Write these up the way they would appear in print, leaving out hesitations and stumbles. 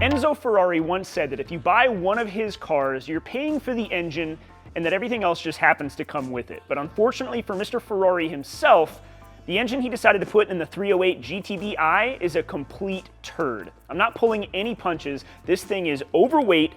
Enzo Ferrari once said that if you buy one of his cars, you're paying for the engine and that everything else just happens to come with it. But unfortunately for Mr. Ferrari himself, the engine he decided to put in the 308 GTB-I is a complete turd. I'm not pulling any punches. This thing is overweight,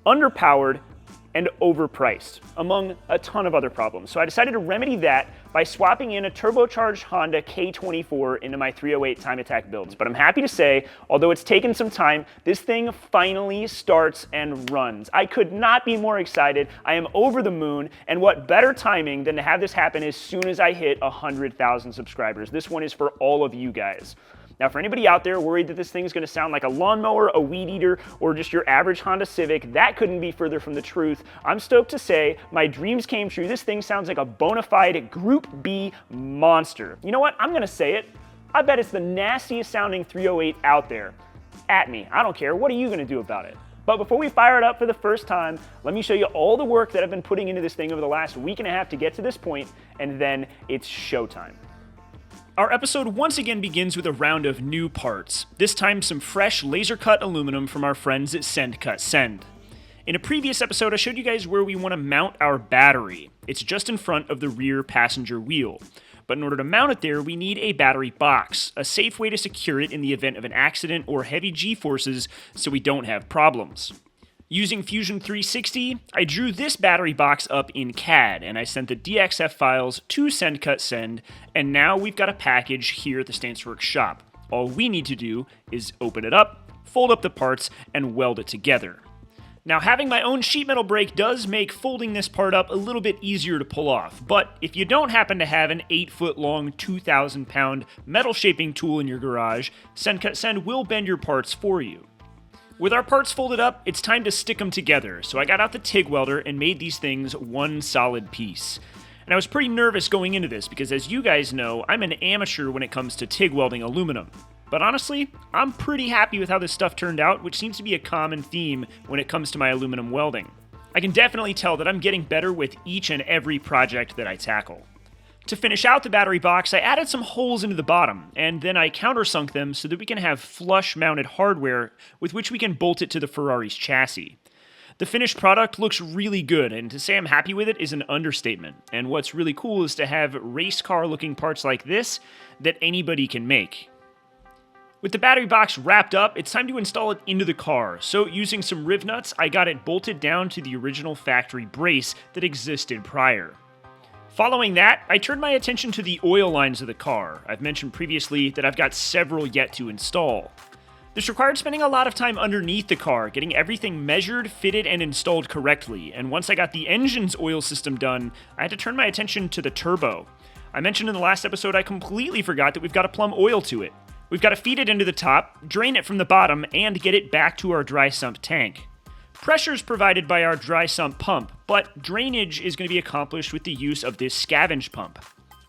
underpowered, and overpriced, among a ton of other problems. So I decided to remedy that by swapping in a turbocharged Honda K24 into my 308 Time Attack builds. But I'm happy to say, although it's taken some time, this thing finally starts and runs. I could not be more excited. I am over the moon, and what better timing than to have this happen as soon as I hit 100,000 subscribers. This one is for all of you guys. Now, for anybody out there worried that this thing is going to sound like a lawnmower, a weed eater, or just your average Honda Civic, that couldn't be further from the truth. I'm stoked to say my dreams came true. This thing sounds like a bona fide Group B monster. You know what? I'm going to say it. I bet it's the nastiest sounding 308 out there. At me. I don't care. What are you going to do about it? But before we fire it up for the first time, let me show you all the work that I've been putting into this thing over the last week and a half to get to this point, and then it's showtime. Our episode once again begins with a round of new parts, this time some fresh laser-cut aluminum from our friends at Send Cut Send. In a previous episode, I showed you guys where we want to mount our battery. It's just in front of the rear passenger wheel. But in order to mount it there, we need a battery box, a safe way to secure it in the event of an accident or heavy G-forces so we don't have problems. Using Fusion 360, I drew this battery box up in CAD, and I sent the DXF files to Send Cut Send, and now we've got a package here at the StanceWorks shop. All we need to do is open it up, fold up the parts, and weld it together. Now, having my own sheet metal brake does make folding this part up a little bit easier to pull off, but if you don't happen to have an 8-foot-long, 2,000-pound metal shaping tool in your garage, Send Cut Send will bend your parts for you. With our parts folded up, it's time to stick them together, so I got out the TIG welder and made these things one solid piece. And I was pretty nervous going into this because, as you guys know, I'm an amateur when it comes to TIG welding aluminum. But honestly, I'm pretty happy with how this stuff turned out, which seems to be a common theme when it comes to my aluminum welding. I can definitely tell that I'm getting better with each and every project that I tackle. To finish out the battery box, I added some holes into the bottom, and then I countersunk them so that we can have flush-mounted hardware with which we can bolt it to the Ferrari's chassis. The finished product looks really good, and to say I'm happy with it is an understatement. And what's really cool is to have race car-looking parts like this that anybody can make. With the battery box wrapped up, it's time to install it into the car, so using some riv nuts, I got it bolted down to the original factory brace that existed prior. Following that, I turned my attention to the oil lines of the car. I've mentioned previously that I've got several yet to install. This required spending a lot of time underneath the car, getting everything measured, fitted, and installed correctly, and once I got the engine's oil system done, I had to turn my attention to the turbo. I mentioned in the last episode I completely forgot that we've got to plumb oil to it. We've got to feed it into the top, drain it from the bottom, and get it back to our dry sump tank. Pressure is provided by our dry sump pump, but drainage is going to be accomplished with the use of this scavenge pump.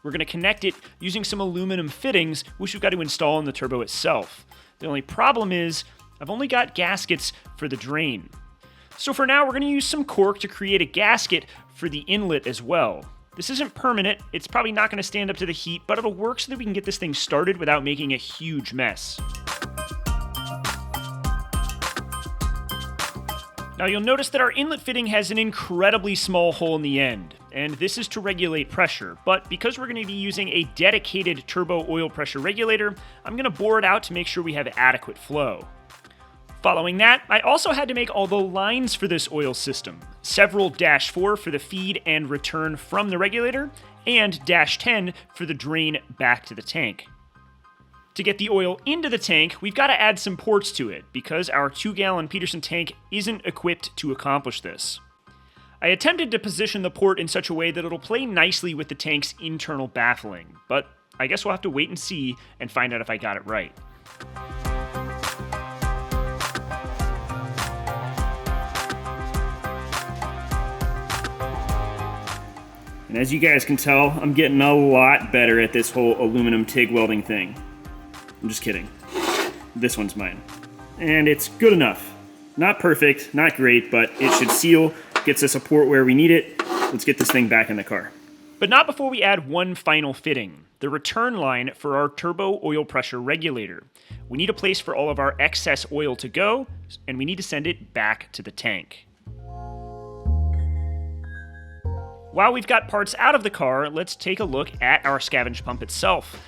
We're going to connect it using some aluminum fittings, which we've got to install in the turbo itself. The only problem is, I've only got gaskets for the drain. So for now, we're going to use some cork to create a gasket for the inlet as well. This isn't permanent, it's probably not going to stand up to the heat, but it'll work so that we can get this thing started without making a huge mess. Now you'll notice that our inlet fitting has an incredibly small hole in the end, and this is to regulate pressure, but because we're going to be using a dedicated turbo oil pressure regulator, I'm going to bore it out to make sure we have adequate flow. Following that, I also had to make all the lines for this oil system, several -4 for the feed and return from the regulator, and -10 for the drain back to the tank. To get the oil into the tank, we've got to add some ports to it, because our 2-gallon Peterson tank isn't equipped to accomplish this. I attempted to position the port in such a way that it'll play nicely with the tank's internal baffling, but I guess we'll have to wait and see and find out if I got it right. And as you guys can tell, I'm getting a lot better at this whole aluminum TIG welding thing. I'm just kidding. This one's mine. And it's good enough. Not perfect, not great, but it should seal, gets the support where we need it, let's get this thing back in the car. But not before we add one final fitting, the return line for our turbo oil pressure regulator. We need a place for all of our excess oil to go, and we need to send it back to the tank. While we've got parts out of the car, let's take a look at our scavenge pump itself.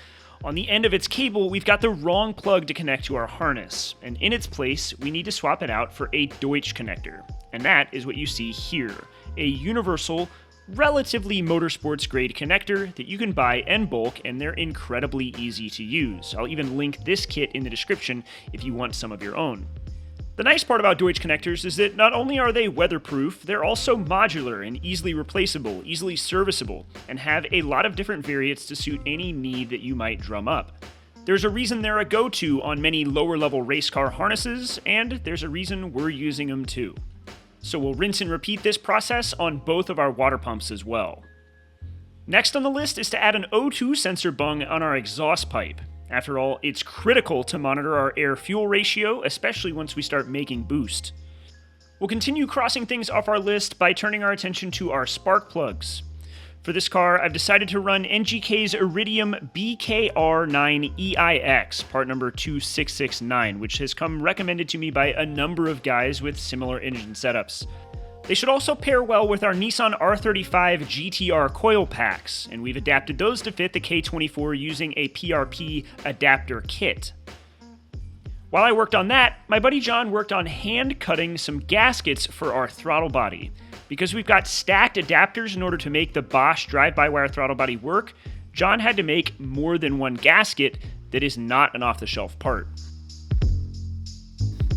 On the end of its cable, we've got the wrong plug to connect to our harness, and in its place, we need to swap it out for a Deutsch connector. And that is what you see here, a universal, relatively motorsports grade connector that you can buy in bulk, and they're incredibly easy to use. I'll even link this kit in the description if you want some of your own. The nice part about Deutsch connectors is that not only are they weatherproof, they're also modular and easily replaceable, easily serviceable, and have a lot of different variants to suit any need that you might drum up. There's a reason they're a go-to on many lower-level race car harnesses, and there's a reason we're using them too. So we'll rinse and repeat this process on both of our water pumps as well. Next on the list is to add an O2 sensor bung on our exhaust pipe. After all, it's critical to monitor our air-fuel ratio, especially once we start making boost. We'll continue crossing things off our list by turning our attention to our spark plugs. For this car, I've decided to run NGK's Iridium BKR9EIX, part number 2669, which has come recommended to me by a number of guys with similar engine setups. They should also pair well with our Nissan R35 GTR coil packs, and we've adapted those to fit the K24 using a PRP adapter kit. While I worked on that, my buddy John worked on hand cutting some gaskets for our throttle body. Because we've got stacked adapters in order to make the Bosch drive-by-wire throttle body work, John had to make more than one gasket that is not an off-the-shelf part.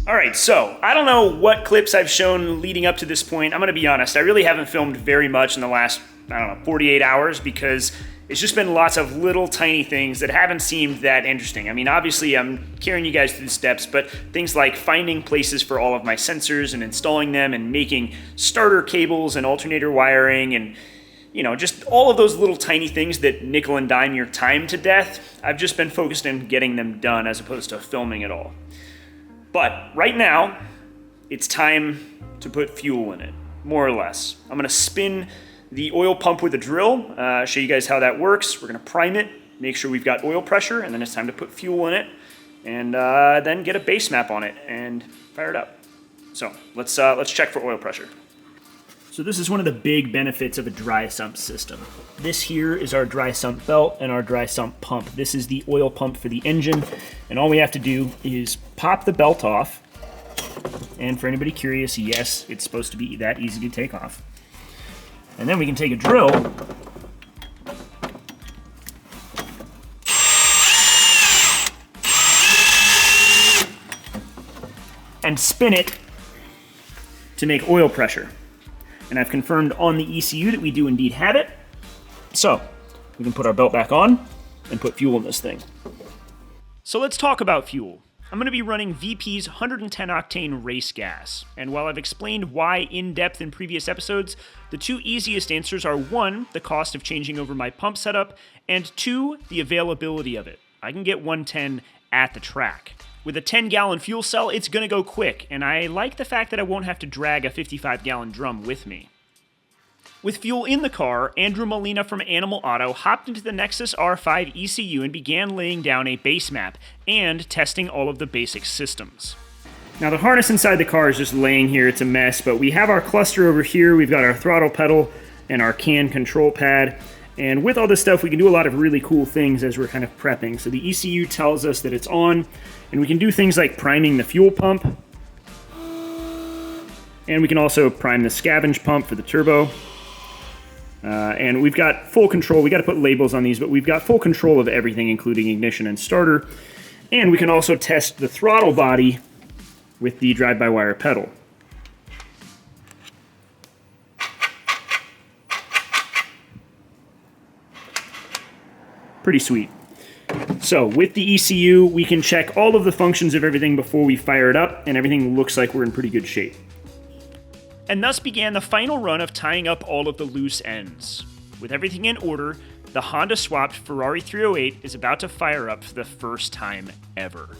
Alright, so I don't know what clips I've shown leading up to this point. I'm going to be honest, I really haven't filmed very much in the last, 48 hours because it's just been lots of little tiny things that haven't seemed that interesting. I mean, obviously I'm carrying you guys through the steps, but things like finding places for all of my sensors and installing them and making starter cables and alternator wiring and, just all of those little tiny things that nickel and dime your time to death, I've just been focused on getting them done as opposed to filming it all. But right now, it's time to put fuel in it, more or less. I'm going to spin the oil pump with a drill, show you guys how that works. We're going to prime it, make sure we've got oil pressure, and then it's time to put fuel in it, and then get a base map on it and fire it up. So let's check for oil pressure. So this is one of the big benefits of a dry sump system. This here is our dry sump belt and our dry sump pump. This is the oil pump for the engine, and all we have to do is pop the belt off. And for anybody curious, yes, it's supposed to be that easy to take off. And then we can take a drill and spin it to make oil pressure. And I've confirmed on the ECU that we do indeed have it. So we can put our belt back on and put fuel in this thing. So let's talk about fuel. I'm going to be running VP's 110 octane race gas, and while I've explained why in depth in previous episodes, the two easiest answers are 1, the cost of changing over my pump setup, and 2, the availability of it. I can get 110 at the track. With a 10-gallon fuel cell, it's going to go quick, and I like the fact that I won't have to drag a 55-gallon drum with me. With fuel in the car, Andrew Molina from Animal Auto hopped into the Nexus R5 ECU and began laying down a base map and testing all of the basic systems. Now the harness inside the car is just laying here, it's a mess, but we have our cluster over here, we've got our throttle pedal and our CAN control pad, and with all this stuff we can do a lot of really cool things as we're kind of prepping. So the ECU tells us that it's on, and we can do things like priming the fuel pump, and we can also prime the scavenge pump for the turbo. And we've got full control. We got to put labels on these, but we've got full control of everything, including ignition and starter. And we can also test the throttle body with the drive-by-wire pedal. Pretty sweet. So with the ECU, we can check all of the functions of everything before we fire it up, and everything looks like we're in pretty good shape. And thus began the final run of tying up all of the loose ends. With everything in order, the Honda-swapped Ferrari 308 is about to fire up for the first time ever.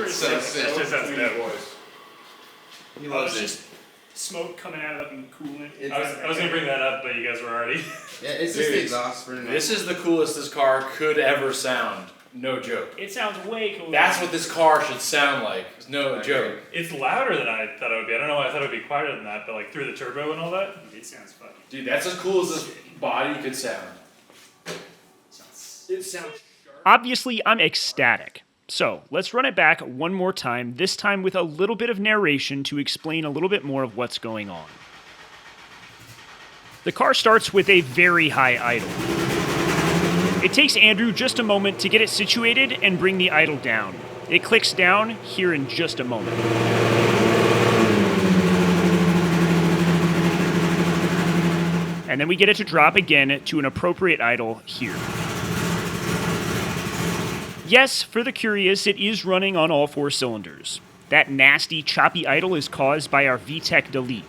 pretty So sick. sick. Just sounds dope. He Oh, loves it's it. just smoke coming out of it and coolant. I was gonna bring that up, but you guys were already. Yeah, it's just the exhaust burning. This is the coolest this car could ever sound. No joke. It sounds way cooler. That's what this car should sound like. It's no joke. It's louder than I thought it would be. I don't know why I thought it would be quieter than that, but like through the turbo and all that, it sounds fucking. Dude, that's as cool as this body could sound. It sounds sharp. Obviously, I'm ecstatic. So let's run it back one more time, this time with a little bit of narration to explain a little bit more of what's going on. The car starts with a very high idle. It takes Andrew just a moment to get it situated and bring the idle down. It clicks down here in just a moment. And then we get it to drop again to an appropriate idle here. Yes, for the curious, it is running on all 4 cylinders. That nasty, choppy idle is caused by our VTEC delete.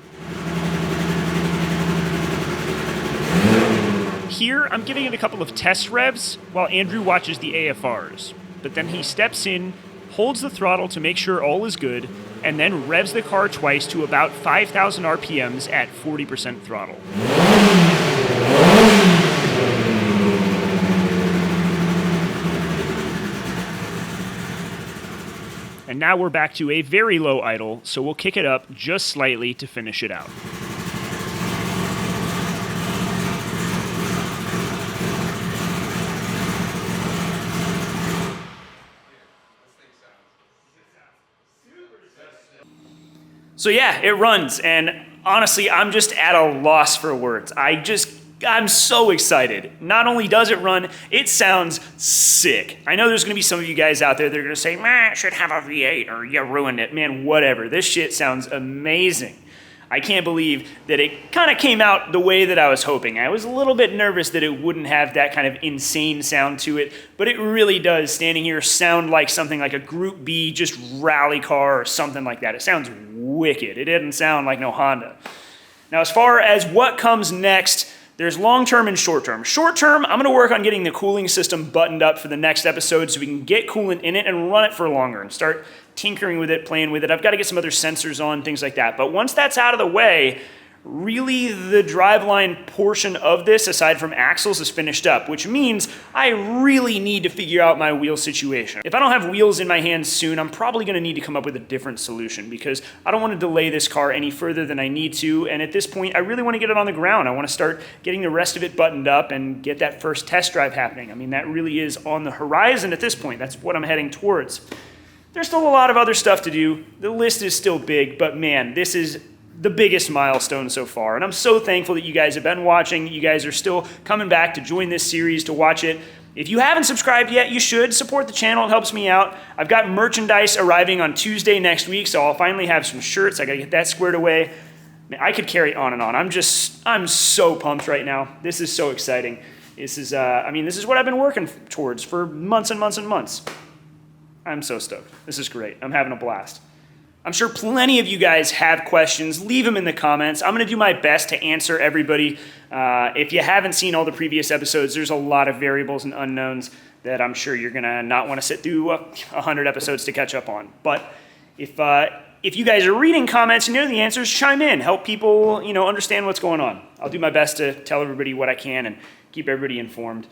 Here, I'm giving it a couple of test revs while Andrew watches the AFRs. But then he steps in, holds the throttle to make sure all is good, and then revs the car twice to about 5,000 RPMs at 40% throttle. And now we're back to a very low idle, so we'll kick it up just slightly to finish it out. So yeah, it runs, and honestly, I'm just at a loss for words. I'm so excited. Not only does it run, it sounds sick. I know there's gonna be some of you guys out there that are gonna say, man, it should have a V8 or you ruined it. Man, whatever. This shit sounds amazing. I can't believe that it kind of came out the way that I was hoping. I was a little bit nervous that it wouldn't have that kind of insane sound to it, but it really does, standing here, sound like something like a Group B, just rally car or something like that. It sounds wicked. It didn't sound like no Honda. Now, as far as what comes next, there's long-term and short-term. Short-term, I'm gonna work on getting the cooling system buttoned up for the next episode so we can get coolant in it and run it for longer and start tinkering with it, playing with it. I've got to get some other sensors on, things like that. But once that's out of the way, really the driveline portion of this, aside from axles, is finished up, which means I really need to figure out my wheel situation. If I don't have wheels in my hands soon, I'm probably going to need to come up with a different solution because I don't want to delay this car any further than I need to. And at this point, I really want to get it on the ground. I want to start getting the rest of it buttoned up and get that first test drive happening. I mean, that really is on the horizon at this point. That's what I'm heading towards. There's still a lot of other stuff to do. The list is still big, but man, this is the biggest milestone so far. And I'm so thankful that you guys have been watching. You guys are still coming back to join this series to watch it. If you haven't subscribed yet, you should. Support the channel. It helps me out. I've got merchandise arriving on Tuesday next week, so I'll finally have some shirts. I got to get that squared away. Man, I could carry on and on. I'm so pumped right now. This is so exciting. This is, this is what I've been working towards for months and months and months. I'm so stoked. This is great. I'm having a blast. I'm sure plenty of you guys have questions. Leave them in the comments. I'm going to do my best to answer everybody. If you haven't seen all the previous episodes, there's a lot of variables and unknowns that I'm sure you're going to not want to sit through 100 episodes to catch up on. But if you guys are reading comments and know the answers, chime in. Help people, understand what's going on. I'll do my best to tell everybody what I can and keep everybody informed.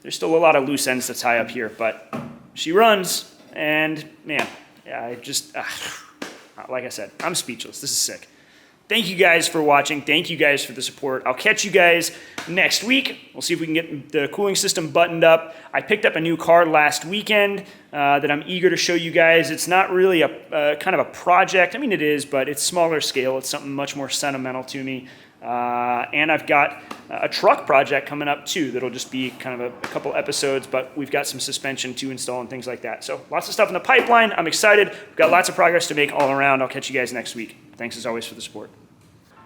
There's still a lot of loose ends to tie up here, but she runs. And man, I just, like I said, I'm speechless. This is sick. Thank you guys for watching. Thank you guys for the support. I'll catch you guys next week. We'll see if we can get the cooling system buttoned up. I picked up a new car last weekend that I'm eager to show you guys. It's not really a kind of a project. I mean, it is, but it's smaller scale. It's something much more sentimental to me. And I've got a truck project coming up too that'll just be kind of a couple episodes, but we've got some suspension to install and things like that. So lots of stuff in the pipeline. I'm excited. We've got lots of progress to make all around. I'll catch you guys next week. Thanks as always for the support.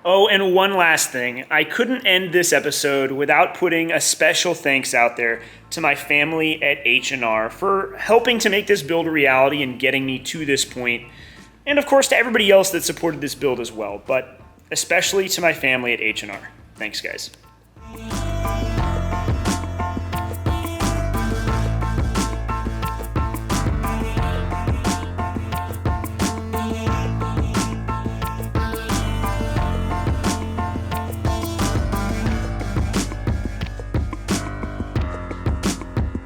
Oh, and one last thing. I couldn't end this episode without putting a special thanks out there to my family at H&R for helping to make this build a reality and getting me to this point. And of course to everybody else that supported this build as well, but especially to my family at H&R. Thanks, guys.